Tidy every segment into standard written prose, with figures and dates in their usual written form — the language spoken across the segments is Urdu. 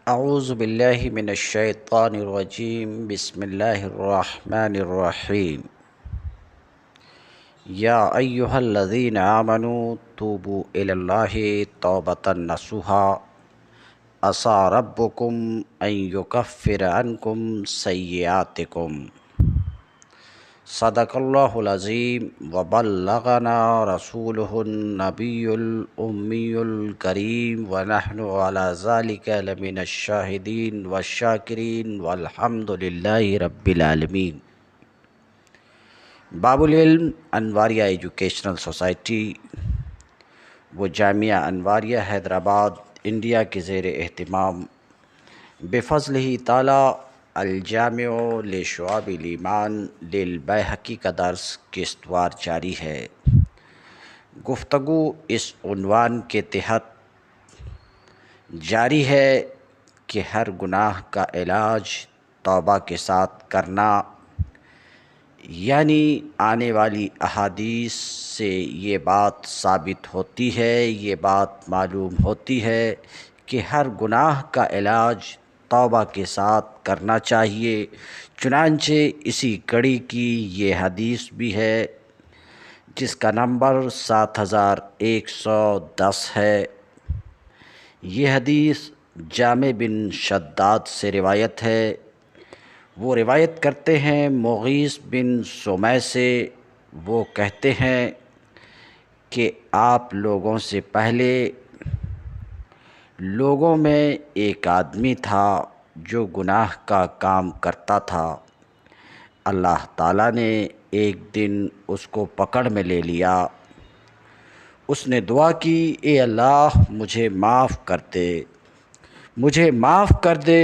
اعوذ باللہ من الشیطان الرجیم بسم اللہ الرحمن الرحیم یا ایہا الذین آمنوا توبوا الی اللہ توبۃ نصوحا عسیٰ ربکم ان یکفر عنکم سیئاتکم صدق اللہ العظیم وبلغنا رسولہ النبی الامی الکریم ونحن علی ذلک لمن الشاہدین والشاکرین والحمد للہ رب العالمین۔ باب العلم انواریہ ایجوکیشنل سوسائٹی و جامعہ انواریہ حیدرآباد انڈیا کے زیر اہتمام بفضلہ تعالی الجامع لشعب الایمان للبیہقی کا درس قسط وار جاری ہے۔ گفتگو اس عنوان کے تحت جاری ہے کہ ہر گناہ کا علاج توبہ کے ساتھ کرنا، یعنی آنے والی احادیث سے یہ بات ثابت ہوتی ہے، یہ بات معلوم ہوتی ہے کہ ہر گناہ کا علاج توبہ کے ساتھ کرنا چاہیے۔ چنانچہ اسی کڑی کی یہ حدیث بھی ہے جس کا نمبر 7110 ہے۔ یہ حدیث جامع بن شداد سے روایت ہے۔ وہ روایت کرتے ہیں مغیث بن سمع سے۔ وہ کہتے ہیں کہ آپ لوگوں سے پہلے لوگوں میں ایک آدمی تھا جو گناہ کا کام کرتا تھا۔ اللہ تعالیٰ نے ایک دن اس کو پکڑ میں لے لیا۔ اس نے دعا کی، اے اللہ مجھے معاف کر دے، مجھے معاف کر دے،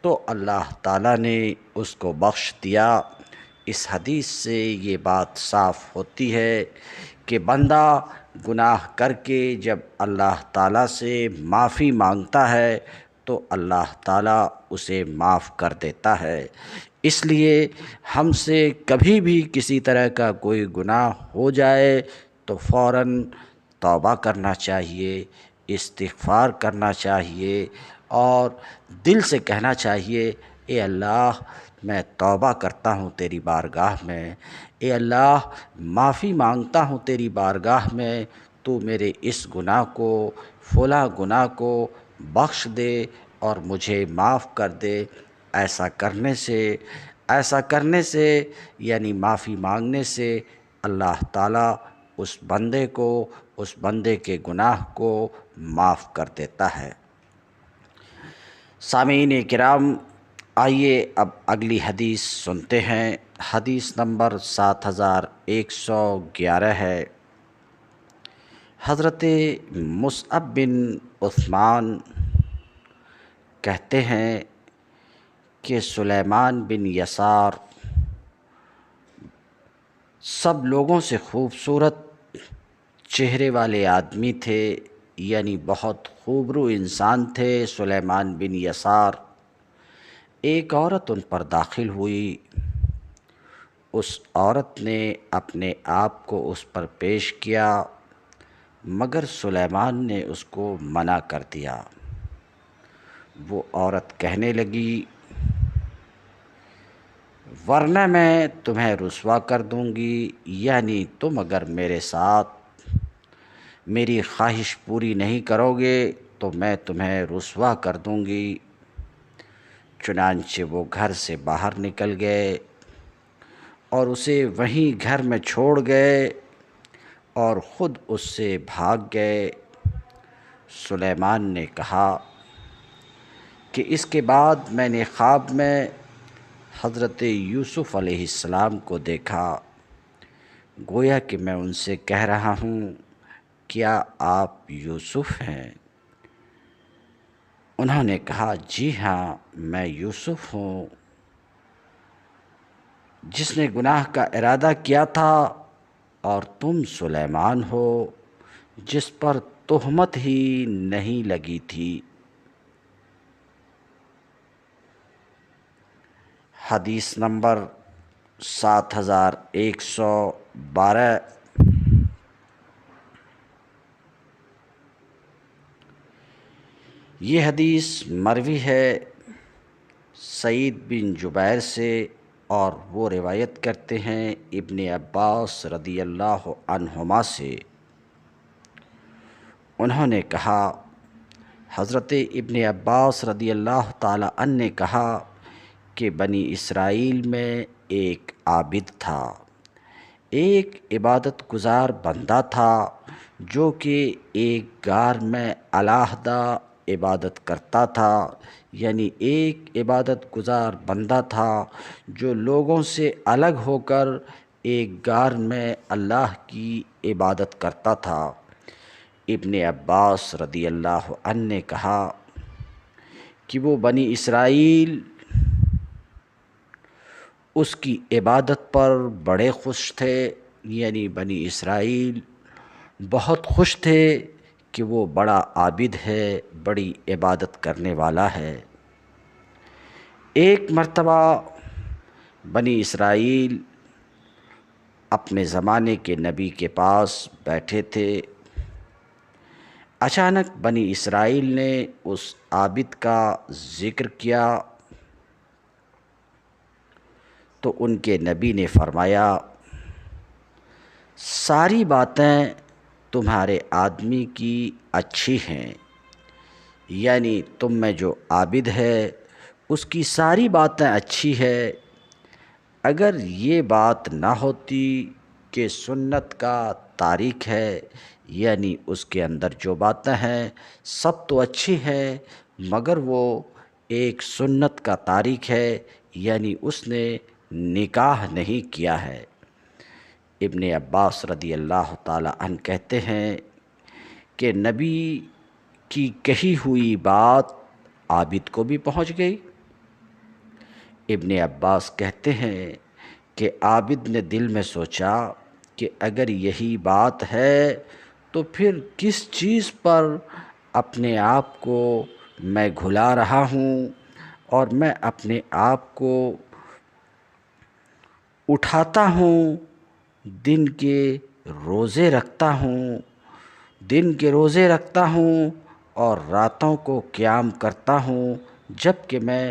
تو اللہ تعالیٰ نے اس کو بخش دیا۔ اس حدیث سے یہ بات صاف ہوتی ہے کہ بندہ گناہ کر کے جب اللہ تعالیٰ سے معافی مانگتا ہے تو اللہ تعالیٰ اسے معاف کر دیتا ہے۔ اس لیے ہم سے کبھی بھی کسی طرح کا کوئی گناہ ہو جائے تو فوراً توبہ کرنا چاہیے، استغفار کرنا چاہیے اور دل سے کہنا چاہیے، اے اللہ میں توبہ کرتا ہوں تیری بارگاہ میں، اے اللہ معافی مانگتا ہوں تیری بارگاہ میں، تو میرے اس گناہ کو، فلاں گناہ کو بخش دے اور مجھے معاف کر دے۔ ایسا کرنے سے یعنی معافی مانگنے سے اللہ تعالیٰ اس بندے کو، اس بندے کے گناہ کو معاف کر دیتا ہے۔ سامعین کرام، آئیے اب اگلی حدیث سنتے ہیں۔ حدیث نمبر 7111 ہے۔ حضرت مصعب بن عثمان کہتے ہیں کہ سلیمان بن یسار سب لوگوں سے خوبصورت چہرے والے آدمی تھے، یعنی بہت خوبرو انسان تھے سلیمان بن یسار۔ ایک عورت ان پر داخل ہوئی۔ اس عورت نے اپنے آپ کو اس پر پیش کیا مگر سلیمان نے اس کو منع کر دیا۔ وہ عورت کہنے لگی، ورنہ میں تمہیں رسوا کر دوں گی، یعنی تم اگر میرے ساتھ میری خواہش پوری نہیں کرو گے تو میں تمہیں رسوا کر دوں گی۔ چنانچہ وہ گھر سے باہر نکل گئے اور اسے وہیں گھر میں چھوڑ گئے اور خود اس سے بھاگ گئے۔ سلیمان نے کہا کہ اس کے بعد میں نے خواب میں حضرت یوسف علیہ السلام کو دیکھا، گویا کہ میں ان سے کہہ رہا ہوں، کیا آپ یوسف ہیں؟ انہوں نے کہا، جی ہاں میں یوسف ہوں جس نے گناہ کا ارادہ کیا تھا، اور تم سلیمان ہو جس پر تہمت ہی نہیں لگی تھی۔ حدیث نمبر 7112۔ یہ حدیث مروی ہے سعید بن جبیر سے، اور وہ روایت کرتے ہیں ابن عباس رضی اللہ عنہما سے۔ انہوں نے کہا، حضرت ابن عباس رضی اللہ تعالی عنہ نے کہا کہ بنی اسرائیل میں ایک عابد تھا، ایک عبادت گزار بندہ تھا جو کہ ایک غار میں علیحدہ عبادت کرتا تھا، یعنی ایک عبادت گزار بندہ تھا جو لوگوں سے الگ ہو کر ایک غار میں اللہ کی عبادت کرتا تھا۔ ابن عباس رضی اللہ عنہ نے کہا کہ وہ بنی اسرائیل اس کی عبادت پر بڑے خوش تھے، یعنی بنی اسرائیل بہت خوش تھے کہ وہ بڑا عابد ہے، بڑی عبادت کرنے والا ہے۔ ایک مرتبہ بنی اسرائیل اپنے زمانے کے نبی کے پاس بیٹھے تھے، اچانک بنی اسرائیل نے اس عابد کا ذکر کیا تو ان کے نبی نے فرمایا، ساری باتیں تمہارے آدمی کی اچھی ہیں، یعنی تم میں جو عابد ہے اس کی ساری باتیں اچھی ہے، اگر یہ بات نہ ہوتی کہ سنت کا تارک ہے، یعنی اس کے اندر جو باتیں ہیں سب تو اچھی ہیں، مگر وہ ایک سنت کا تارک ہے، یعنی اس نے نکاح نہیں کیا ہے۔ ابن عباس رضی اللہ تعالی عنہ کہتے ہیں کہ نبی کی کہی ہوئی بات عابد کو بھی پہنچ گئی۔ ابن عباس کہتے ہیں کہ عابد نے دل میں سوچا کہ اگر یہی بات ہے تو پھر کس چیز پر اپنے آپ کو میں گھلا رہا ہوں، اور میں اپنے آپ کو اٹھاتا ہوں، دن کے روزے رکھتا ہوں، اور راتوں کو قیام کرتا ہوں، جب کہ میں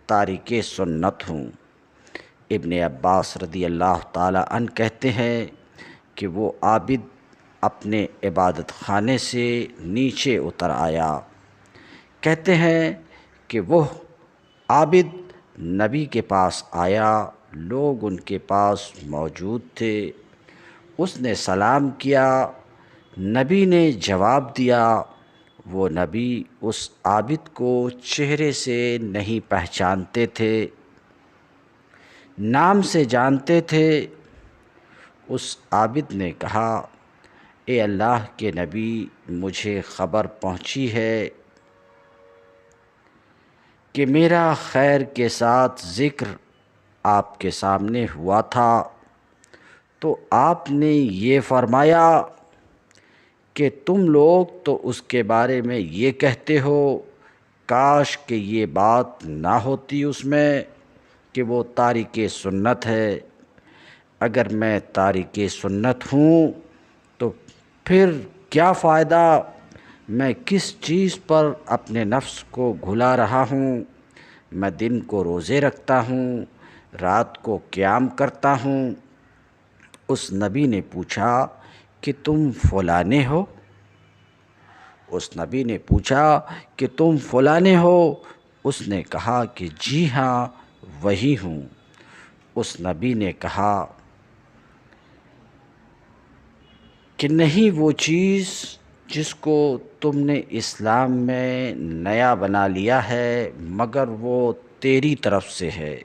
تارک سنت ہوں۔ ابن عباس رضی اللہ تعالی عنہ کہتے ہیں کہ وہ عابد اپنے عبادت خانے سے نیچے اتر آیا۔ کہتے ہیں کہ وہ عابد نبی کے پاس آیا، لوگ ان کے پاس موجود تھے، اس نے سلام کیا، نبی نے جواب دیا۔ وہ نبی اس عابد کو چہرے سے نہیں پہچانتے تھے، نام سے جانتے تھے۔ اس عابد نے کہا، اے اللہ کے نبی، مجھے خبر پہنچی ہے کہ میرا خیر کے ساتھ ذکر آپ کے سامنے ہوا تھا، تو آپ نے یہ فرمایا کہ تم لوگ تو اس کے بارے میں یہ کہتے ہو، کاش کہ یہ بات نہ ہوتی اس میں کہ وہ تارک سنت ہے۔ اگر میں تارک سنت ہوں تو پھر کیا فائدہ، میں کس چیز پر اپنے نفس کو گھلا رہا ہوں؟ میں دن کو روزے رکھتا ہوں، رات کو قیام کرتا ہوں۔ اس نبی نے پوچھا کہ تم فلانے ہو؟ اس نے کہا کہ جی ہاں، وہی ہوں۔ اس نبی نے کہا کہ نہیں، وہ چیز جس کو تم نے اسلام میں نیا بنا لیا ہے، مگر وہ تیری طرف سے ہے۔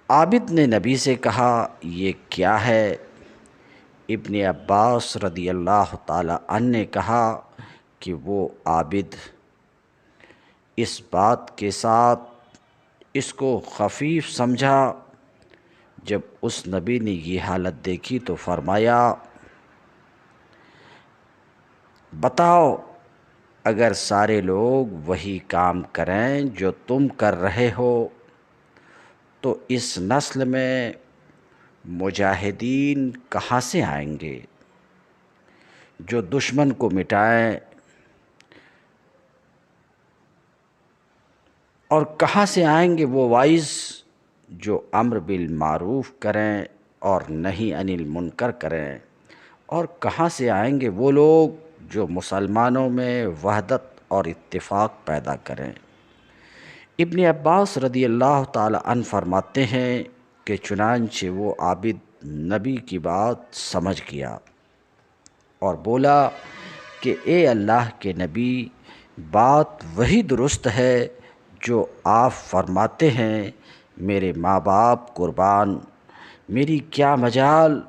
عابد نے نبی سے کہا، یہ کیا ہے؟ ابن عباس رضی اللہ تعالی عنہ نے کہا کہ وہ عابد اس بات کے ساتھ اس کو خفیف سمجھا۔ جب اس نبی نے یہ حالت دیکھی تو فرمایا، بتاؤ، اگر سارے لوگ وہی کام کریں جو تم کر رہے ہو تو اس نسل میں مجاہدین کہاں سے آئیں گے جو دشمن کو مٹائیں، اور کہاں سے آئیں گے وہ وائز جو امر بالمعروف کریں اور نہی عن المنکر کریں، اور کہاں سے آئیں گے وہ لوگ جو مسلمانوں میں وحدت اور اتفاق پیدا کریں۔ ابن عباس رضی اللہ تعالی عنہ فرماتے ہیں کہ چنانچہ وہ عابد نبی کی بات سمجھ گیا اور بولا کہ اے اللہ کے نبی، بات وہی درست ہے جو آپ فرماتے ہیں، میرے ماں باپ قربان، میری کیا مجال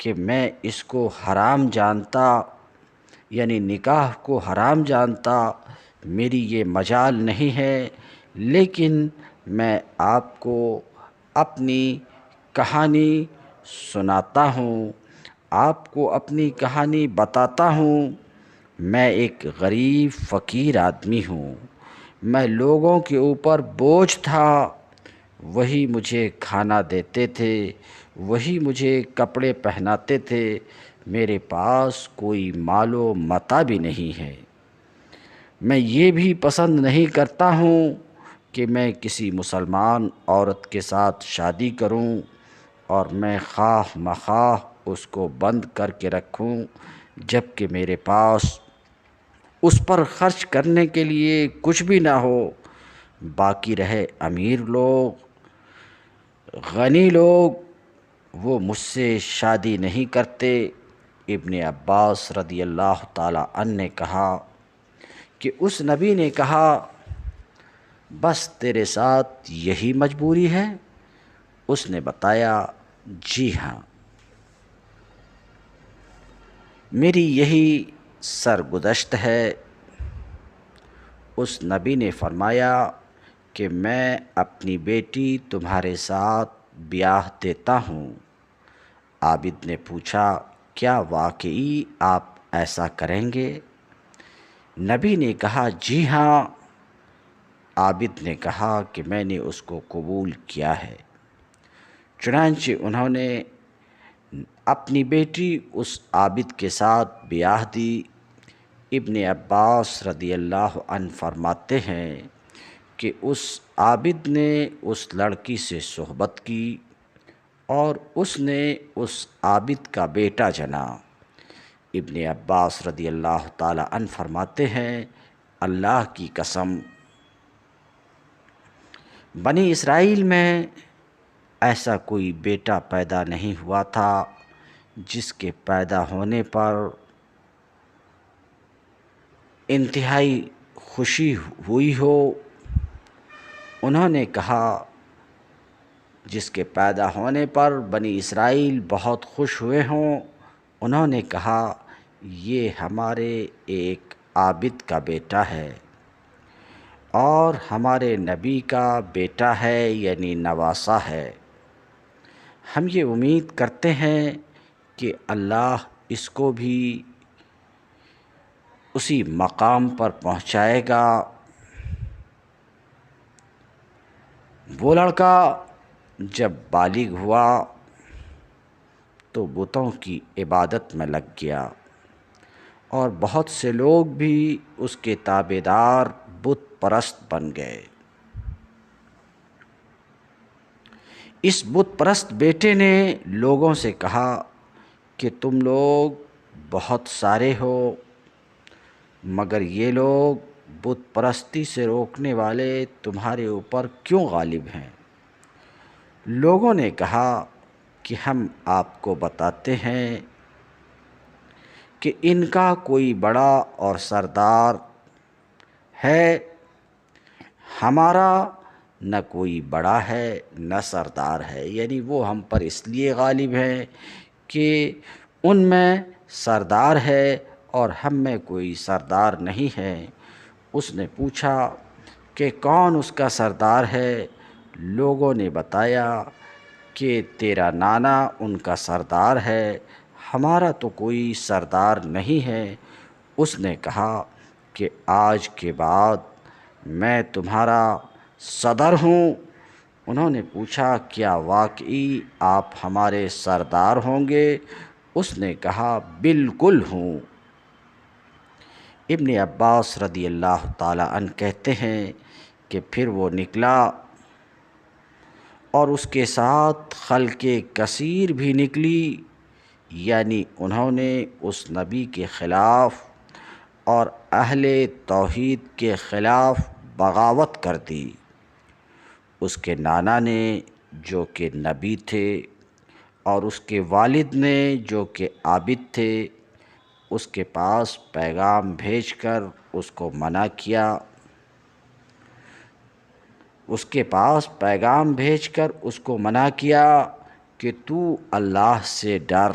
کہ میں اس کو حرام جانتا، یعنی نکاح کو حرام جانتا، میری یہ مجال نہیں ہے، لیکن میں آپ کو اپنی کہانی سناتا ہوں، آپ کو اپنی کہانی بتاتا ہوں۔ میں ایک غریب فقیر آدمی ہوں، میں لوگوں کے اوپر بوجھ تھا، وہی مجھے کھانا دیتے تھے، وہی مجھے کپڑے پہناتے تھے، میرے پاس کوئی مال و متاع بھی نہیں ہے۔ میں یہ بھی پسند نہیں کرتا ہوں کہ میں کسی مسلمان عورت کے ساتھ شادی کروں اور میں خواہ مخواہ اس کو بند کر کے رکھوں، جبکہ میرے پاس اس پر خرچ کرنے کے لیے کچھ بھی نہ ہو۔ باقی رہے امیر لوگ، غنی لوگ، وہ مجھ سے شادی نہیں کرتے۔ ابن عباس رضی اللہ تعالی عنہ نے کہا کہ اس نبی نے کہا، بس تیرے ساتھ یہی مجبوری ہے؟ اس نے بتایا، جی ہاں، میری یہی سرگزشت ہے۔ اس نبی نے فرمایا کہ میں اپنی بیٹی تمہارے ساتھ بیاہ دیتا ہوں۔ عابد نے پوچھا، کیا واقعی آپ ایسا کریں گے؟ نبی نے کہا، جی ہاں۔ عابد نے کہا کہ میں نے اس کو قبول کیا ہے۔ چنانچہ انہوں نے اپنی بیٹی اس عابد کے ساتھ بیاہ دی۔ ابن عباس رضی اللہ عنہ فرماتے ہیں کہ اس عابد نے اس لڑکی سے صحبت کی اور اس نے اس عابد کا بیٹا جنا۔ ابن عباس رضی اللہ تعالی عنہ فرماتے ہیں، اللہ کی قسم، بنی اسرائیل میں ایسا کوئی بیٹا پیدا نہیں ہوا تھا جس کے پیدا ہونے پر انتہائی خوشی ہوئی ہو۔ انہوں نے کہا، جس کے پیدا ہونے پر بنی اسرائیل بہت خوش ہوئے ہوں۔ انہوں نے کہا، یہ ہمارے ایک عابد کا بیٹا ہے اور ہمارے نبی کا بیٹا ہے، یعنی نواسہ ہے۔ ہم یہ امید کرتے ہیں کہ اللہ اس کو بھی اسی مقام پر پہنچائے گا۔ وہ لڑکا جب بالغ ہوا تو بتوں کی عبادت میں لگ گیا اور بہت سے لوگ بھی اس کے تابع دار بت پرست بن گئے۔ اس بت پرست بیٹے نے لوگوں سے کہا کہ تم لوگ بہت سارے ہو، مگر یہ لوگ بت پرستی سے روکنے والے تمہارے اوپر کیوں غالب ہیں؟ لوگوں نے کہا کہ ہم آپ کو بتاتے ہیں کہ ان کا کوئی بڑا اور سردار ہے، ہمارا نہ کوئی بڑا ہے نہ سردار ہے، یعنی وہ ہم پر اس لیے غالب ہیں کہ ان میں سردار ہے اور ہم میں کوئی سردار نہیں ہے۔ اس نے پوچھا کہ کون اس کا سردار ہے؟ لوگوں نے بتایا کہ تیرا نانا ان کا سردار ہے، ہمارا تو کوئی سردار نہیں ہے۔ اس نے کہا کہ آج کے بعد میں تمہارا صدر ہوں۔ انہوں نے پوچھا، کیا واقعی آپ ہمارے سردار ہوں گے؟ اس نے کہا، بالکل ہوں۔ ابن عباس رضی اللہ تعالی عنہ کہتے ہیں کہ پھر وہ نکلا اور اس کے ساتھ خلق کثیر بھی نکلی، یعنی انہوں نے اس نبی کے خلاف اور اہل توحید کے خلاف بغاوت کر دی۔ اس کے نانا نے جو کہ نبی تھے اور اس کے والد نے جو کہ عابد تھے، اس کے پاس پیغام بھیج کر اس کو منع کیا، کہ تو اللہ سے ڈر،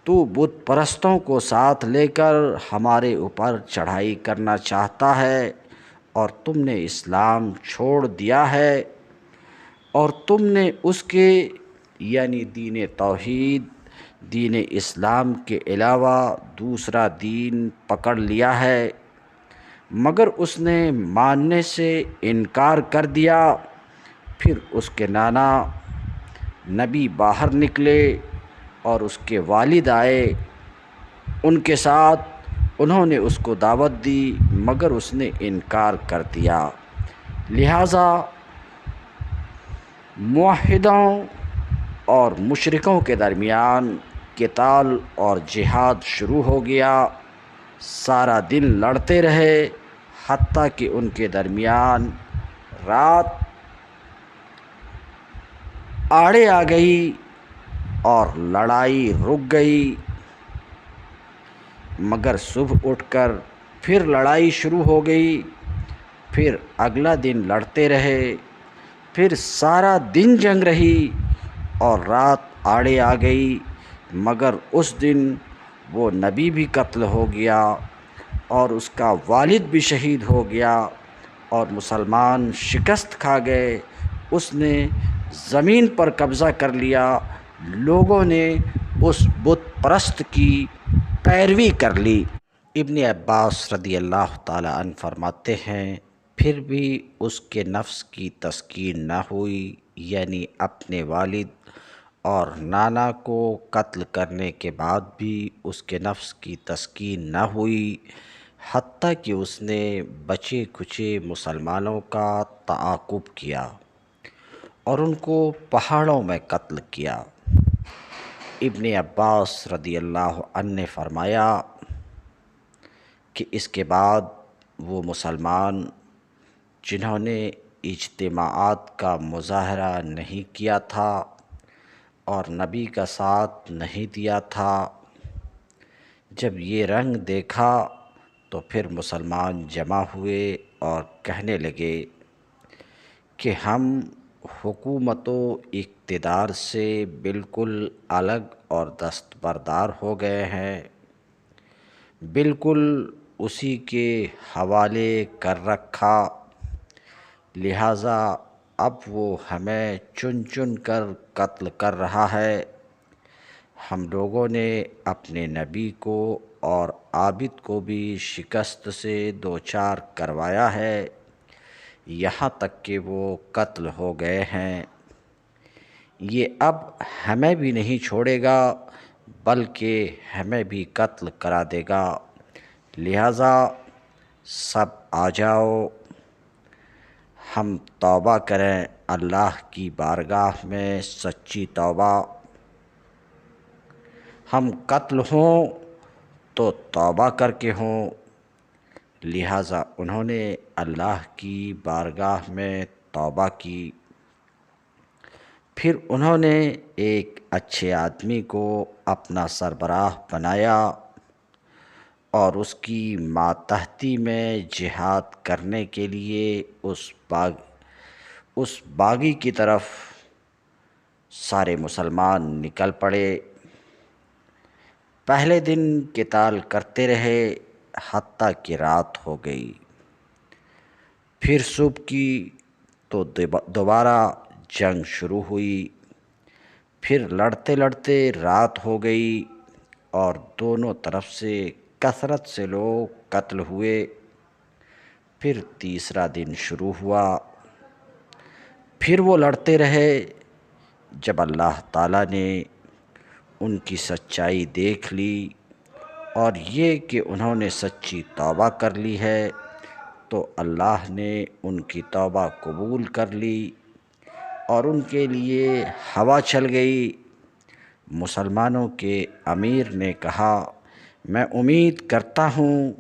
تو بت پرستوں کو ساتھ لے کر ہمارے اوپر چڑھائی کرنا چاہتا ہے، اور تم نے اسلام چھوڑ دیا ہے، اور تم نے اس کے یعنی دین توحید، دین اسلام کے علاوہ دوسرا دین پکڑ لیا ہے، مگر اس نے ماننے سے انکار کر دیا۔ پھر اس کے نانا نبی باہر نکلے اور اس کے والد آئے، ان کے ساتھ انہوں نے اس کو دعوت دی، مگر اس نے انکار کر دیا۔ لہٰذا موحدوں اور مشرکوں کے درمیان قتال اور جہاد شروع ہو گیا۔ سارا دن لڑتے رہے، حتیٰ کہ ان کے درمیان رات آڑے آ گئی اور لڑائی رک گئی، مگر صبح اٹھ کر پھر لڑائی شروع ہو گئی۔ پھر اگلا دن لڑتے رہے، پھر سارا دن جنگ رہی اور رات آڑے آ گئی، مگر اس دن وہ نبی بھی قتل ہو گیا اور اس کا والد بھی شہید ہو گیا، اور مسلمان شکست کھا گئے۔ اس نے زمین پر قبضہ کر لیا، لوگوں نے اس بت پرست کی پیروی کر لی۔ ابن عباس رضی اللہ تعالیٰ عنہ فرماتے ہیں، پھر بھی اس کے نفس کی تسکین نہ ہوئی، یعنی اپنے والد اور نانا کو قتل کرنے کے بعد بھی اس کے نفس کی تسکین نہ ہوئی، حتیٰ کہ اس نے بچے کھچے مسلمانوں کا تعاقب کیا اور ان کو پہاڑوں میں قتل کیا۔ ابن عباس رضی اللہ عنہ نے فرمایا کہ اس کے بعد وہ مسلمان جنہوں نے اجتماعات کا مظاہرہ نہیں کیا تھا اور نبی کا ساتھ نہیں دیا تھا، جب یہ رنگ دیکھا تو پھر مسلمان جمع ہوئے اور کہنے لگے کہ ہم حکومت و اقتدار سے بالکل الگ اور دستبردار ہو گئے ہیں، بالکل اسی کے حوالے کر رکھا، لہٰذا اب وہ ہمیں چن چن کر قتل کر رہا ہے۔ ہم لوگوں نے اپنے نبی کو اور عابد کو بھی شکست سے دوچار کروایا ہے، یہاں تک کہ وہ قتل ہو گئے ہیں۔ یہ اب ہمیں بھی نہیں چھوڑے گا، بلکہ ہمیں بھی قتل کرا دے گا، لہٰذا سب آ جاؤ، ہم توبہ کریں اللہ کی بارگاہ میں سچی توبہ، ہم قتل ہوں تو توبہ کر کے ہوں۔ لہٰذا انہوں نے اللہ کی بارگاہ میں توبہ کی۔ پھر انہوں نے ایک اچھے آدمی کو اپنا سربراہ بنایا اور اس کی ماتحتی میں جہاد کرنے کے لیے اس باغی کی طرف سارے مسلمان نکل پڑے۔ پہلے دن قتال کرتے رہے حتیٰ کہ رات ہو گئی، پھر صبح کی تو دوبارہ جنگ شروع ہوئی، پھر لڑتے لڑتے رات ہو گئی اور دونوں طرف سے کثرت سے لوگ قتل ہوئے۔ پھر تیسرا دن شروع ہوا، پھر وہ لڑتے رہے۔ جب اللہ تعالیٰ نے ان کی سچائی دیکھ لی اور یہ کہ انہوں نے سچی توبہ کر لی ہے، تو اللہ نے ان کی توبہ قبول کر لی اور ان کے لیے ہوا چل گئی۔ مسلمانوں کے امیر نے کہا، میں امید کرتا ہوں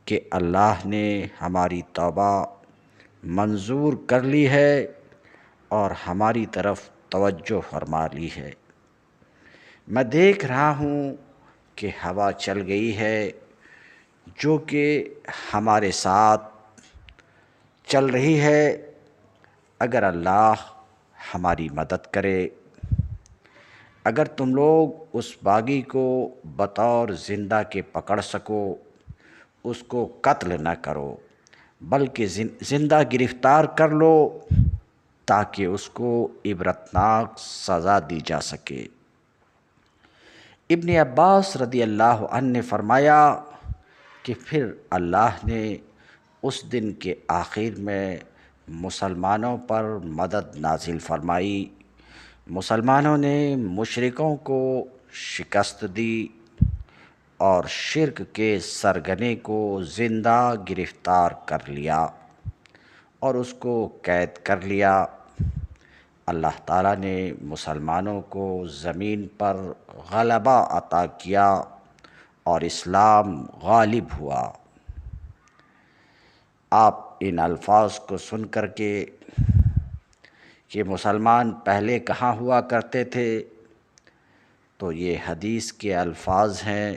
کہ اللہ نے ہماری توبہ منظور کر لی ہے اور ہماری طرف توجہ فرما لی ہے۔ میں دیکھ رہا ہوں کہ ہوا چل گئی ہے جو کہ ہمارے ساتھ چل رہی ہے۔ اگر اللہ ہماری مدد کرے، اگر تم لوگ اس باغی کو بطور زندہ کے پکڑ سکو، اس کو قتل نہ کرو بلکہ زندہ گرفتار کر لو تاکہ اس کو عبرتناک سزا دی جا سکے۔ ابن عباس رضی اللہ عنہ نے فرمایا کہ پھر اللہ نے اس دن کے آخر میں مسلمانوں پر مدد نازل فرمائی۔ مسلمانوں نے مشرکوں کو شکست دی اور شرک کے سرگنے کو زندہ گرفتار کر لیا اور اس کو قید کر لیا۔ اللہ تعالیٰ نے مسلمانوں کو زمین پر غلبہ عطا کیا اور اسلام غالب ہوا۔ آپ ان الفاظ کو سن کر کے کہ مسلمان پہلے کہاں ہوا کرتے تھے، تو یہ حدیث کے الفاظ ہیں۔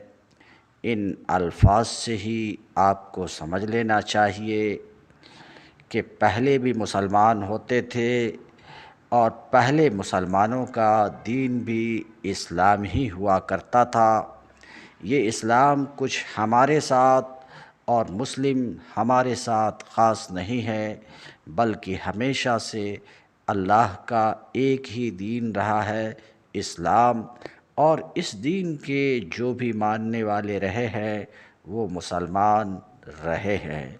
ان الفاظ سے ہی آپ کو سمجھ لینا چاہیے کہ پہلے بھی مسلمان ہوتے تھے اور پہلے مسلمانوں کا دین بھی اسلام ہی ہوا کرتا تھا۔ یہ اسلام کچھ ہمارے ساتھ اور مسلم ہمارے ساتھ خاص نہیں ہے، بلکہ ہمیشہ سے اللہ کا ایک ہی دین رہا ہے، اسلام، اور اس دین کے جو بھی ماننے والے رہے ہیں وہ مسلمان رہے ہیں۔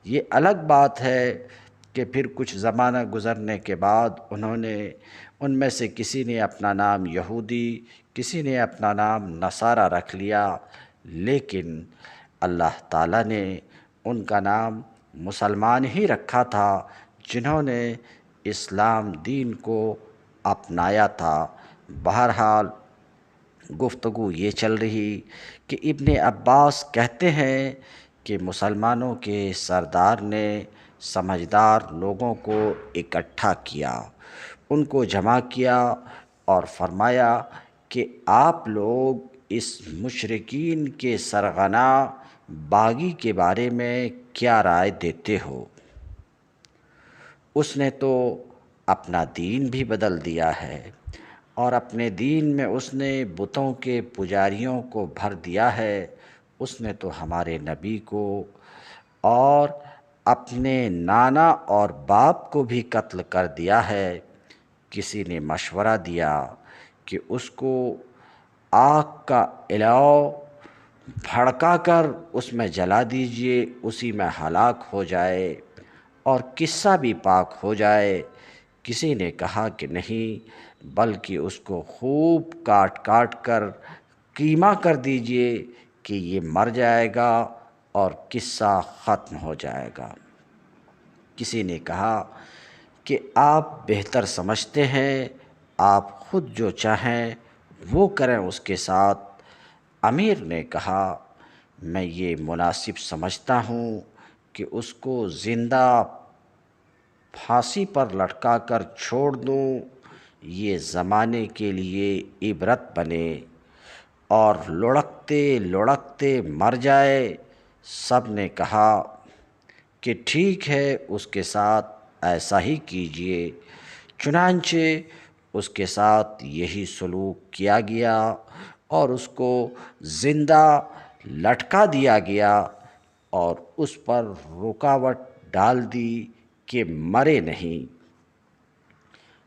یہ الگ بات ہے کہ پھر کچھ زمانہ گزرنے کے بعد انہوں نے ان میں سے کسی نے اپنا نام یہودی، کسی نے اپنا نام نصارہ رکھ لیا، لیکن اللہ تعالیٰ نے ان کا نام مسلمان ہی رکھا تھا جنہوں نے اسلام دین کو اپنایا تھا۔ بہرحال گفتگو یہ چل رہی کہ ابن عباس کہتے ہیں کہ مسلمانوں کے سردار نے سمجھدار لوگوں کو اکٹھا کیا، ان کو جمع کیا اور فرمایا کہ آپ لوگ اس مشرکین کے سرغنہ باغی کے بارے میں کیا رائے دیتے ہو؟ اس نے تو اپنا دین بھی بدل دیا ہے اور اپنے دین میں اس نے بتوں کے پجاریوں کو بھر دیا ہے۔ اس نے تو ہمارے نبی کو اور اپنے نانا اور باپ کو بھی قتل کر دیا ہے۔ کسی نے مشورہ دیا کہ اس کو آگ کا الاؤ بھڑکا کر اس میں جلا دیجئے، اسی میں ہلاک ہو جائے اور قصہ بھی پاک ہو جائے۔ کسی نے کہا کہ نہیں، بلکہ اس کو خوب کاٹ کاٹ کر قیمہ کر دیجئے کہ یہ مر جائے گا اور قصہ ختم ہو جائے گا۔ کسی نے کہا کہ آپ بہتر سمجھتے ہیں، آپ خود جو چاہیں وہ کریں اس کے ساتھ۔ امیر نے کہا، میں یہ مناسب سمجھتا ہوں کہ اس کو زندہ پھانسی پر لٹکا کر چھوڑ دوں، یہ زمانے کے لیے عبرت بنے اور لڑکتے لڑکتے مر جائے۔ سب نے کہا کہ ٹھیک ہے، اس کے ساتھ ایسا ہی کیجئے۔ چنانچہ اس کے ساتھ یہی سلوک کیا گیا اور اس کو زندہ لٹکا دیا گیا اور اس پر رکاوٹ ڈال دی کہ مرے نہیں،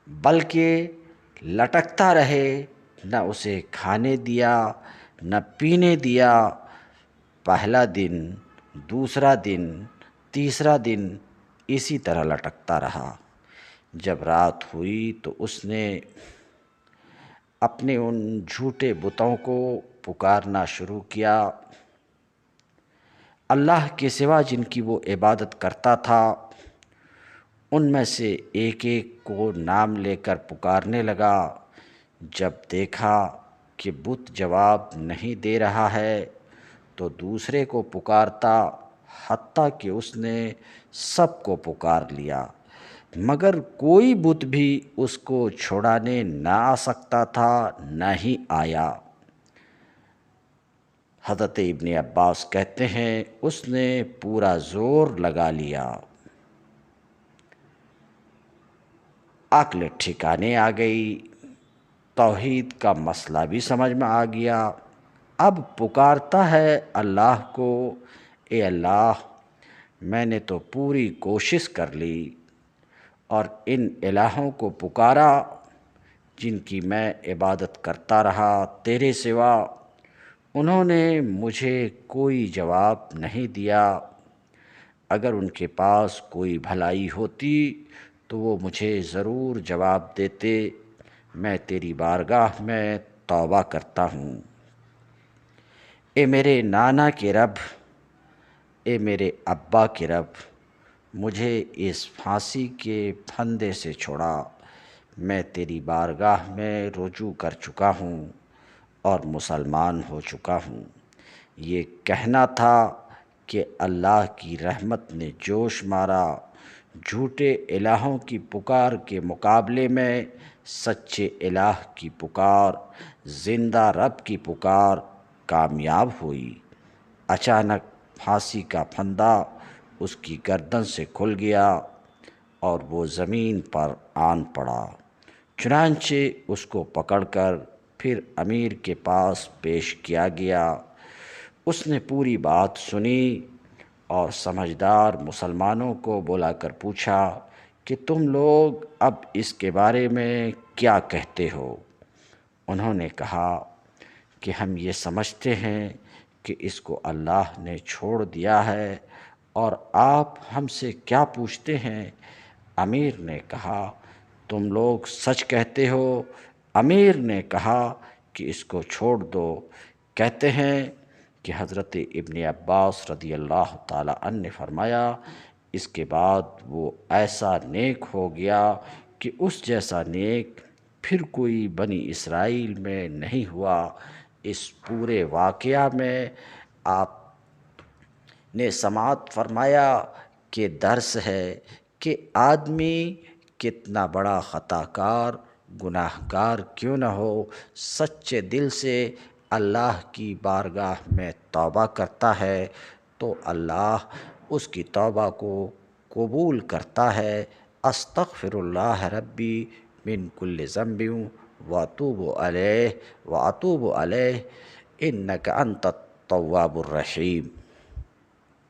بلکہ لٹکتا رہے۔ نہ اسے کھانے دیا نہ پینے دیا۔ پہلا دن، دوسرا دن، تیسرا دن اسی طرح لٹکتا رہا۔ جب رات ہوئی تو اس نے اپنے ان جھوٹے بتوں کو پکارنا شروع کیا، اللہ کے سوا جن کی وہ عبادت کرتا تھا ان میں سے ایک ایک کو نام لے کر پکارنے لگا۔ جب دیکھا کہ بت جواب نہیں دے رہا ہے تو دوسرے کو پکارتا، حتیٰ کہ اس نے سب کو پکار لیا، مگر کوئی بت بھی اس کو چھڑانے نہ آ سکتا تھا، نہ ہی آیا۔ حضرت ابن عباس کہتے ہیں اس نے پورا زور لگا لیا، عقل ٹھکانے آ گئی، توحید کا مسئلہ بھی سمجھ میں آ گیا۔ اب پکارتا ہے اللہ کو، اے اللہ میں نے تو پوری کوشش کر لی اور ان الہوں کو پکارا جن کی میں عبادت کرتا رہا تیرے سوا، انہوں نے مجھے کوئی جواب نہیں دیا۔ اگر ان کے پاس کوئی بھلائی ہوتی تو وہ مجھے ضرور جواب دیتے۔ میں تیری بارگاہ میں توبہ کرتا ہوں۔ اے میرے نانا کے رب، اے میرے ابا کے رب، مجھے اس پھانسی کے پھندے سے چھوڑا۔ میں تیری بارگاہ میں رجوع کر چکا ہوں اور مسلمان ہو چکا ہوں۔ یہ کہنا تھا کہ اللہ کی رحمت نے جوش مارا، جھوٹے الہوں کی پکار کے مقابلے میں سچے الہ کی پکار، زندہ رب کی پکار کامیاب ہوئی۔ اچانک پھانسی کا پھندا اس کی گردن سے کھل گیا اور وہ زمین پر آن پڑا۔ چنانچہ اس کو پکڑ کر پھر امیر کے پاس پیش کیا گیا۔ اس نے پوری بات سنی اور سمجھدار مسلمانوں کو بلا کر پوچھا کہ تم لوگ اب اس کے بارے میں کیا کہتے ہو؟ انہوں نے کہا کہ ہم یہ سمجھتے ہیں کہ اس کو اللہ نے چھوڑ دیا ہے، اور آپ ہم سے کیا پوچھتے ہیں؟ امیر نے کہا تم لوگ سچ کہتے ہو۔ امیر نے کہا کہ اس کو چھوڑ دو۔ کہتے ہیں کہ حضرت ابن عباس رضی اللہ تعالیٰ عنہ نے فرمایا اس کے بعد وہ ایسا نیک ہو گیا کہ اس جیسا نیک پھر کوئی بنی اسرائیل میں نہیں ہوا۔ اس پورے واقعہ میں آپ نے سماعت فرمایا کہ درس ہے کہ آدمی کتنا بڑا خطا کار گناہ گار کیوں نہ ہو، سچے دل سے اللہ کی بارگاہ میں توبہ کرتا ہے تو اللہ اس کی توبہ کو قبول کرتا ہے۔ استغفر اللہ ربی من کل ذنب واتوب علیہ انک انت التواب الرحیم۔